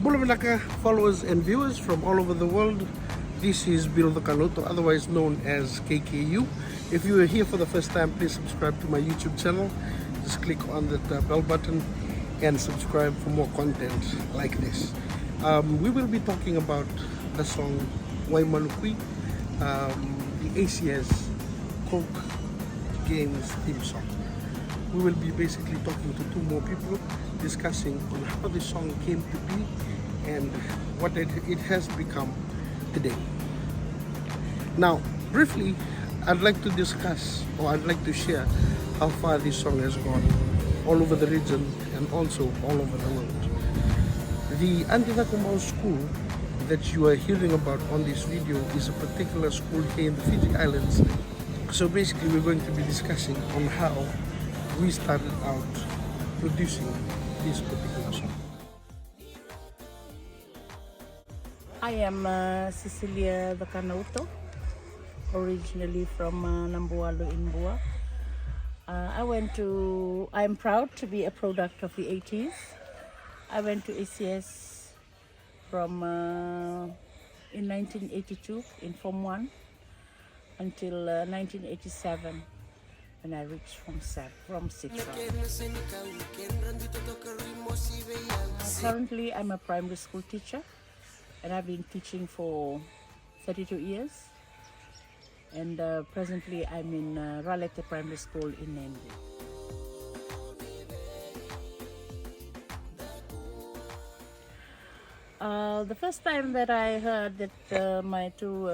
Bulamanaka followers and viewers from all over the world, this is Bill the Kanoto, otherwise known as K.K.U. If you are here for the first time, please subscribe to my YouTube channel. Just click on the bell button and subscribe for more content like this. We will be talking about the song Waimanu Kui, the ACS Coke Games theme song. We will be basically talking to two more people, discussing on how the song came to be and what it has become today. Now, briefly, I'd like to discuss, or I'd like to share how far this song has gone all over the region and also all over the world. The Anthem school that you are hearing about on this video is a particular school here in the Fiji Islands. So basically we're going to be discussing on how we started out producing this particular song. I am Cecilia the Kanoto, originally from Nambualu in Bua. I'm proud to be a product of the 80s. I went to ACS from in 1982 in Form 1 until 1987 when I reached Form 6. Currently I'm a primary school teacher and I've been teaching for 32 years. And presently I'm in Ralete Primary School in Nambu. The first time that I heard that my two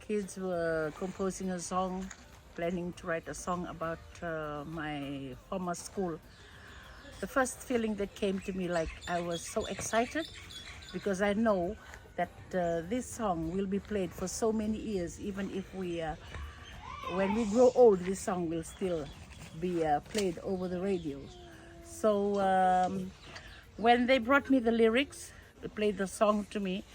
kids were composing a song, planning to write a song about my former school, the first feeling that came to me, like, I was so excited because I know that this song will be played for so many years. Even if when we grow old, this song will still be played over the radio. So when they brought me the lyrics, they played the song to me,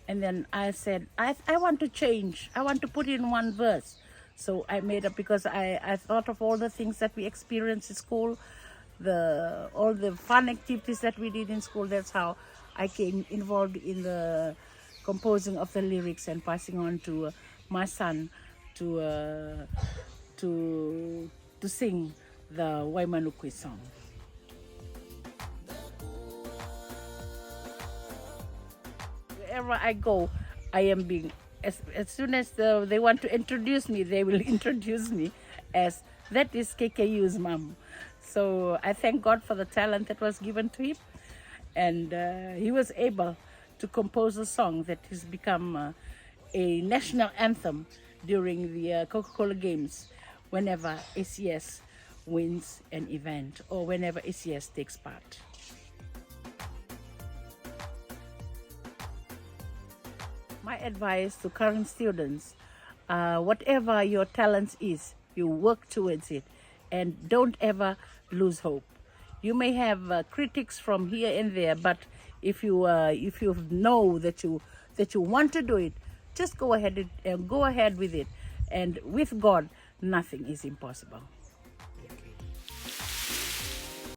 and then I said, I want to change. I want to put in one verse. So I made up, because I thought of all the things that we experienced in school, all the fun activities that we did in school. That's how I came involved in the composing of the lyrics and passing on to my son to sing the Waimanu Kui song. Wherever I go, I am being, as soon as they want to introduce me, they will introduce me as, that is K.K.U's mom. So I thank God for the talent that was given to him, and he was able to compose a song that has become a national anthem during the Coca-Cola Games whenever ACS wins an event or whenever ACS takes part. My advice to current students, whatever your talent is, you work towards it and don't ever lose hope. You may have critics from here and there, but if you know that you want to do it, just go ahead with it. And with God, nothing is impossible.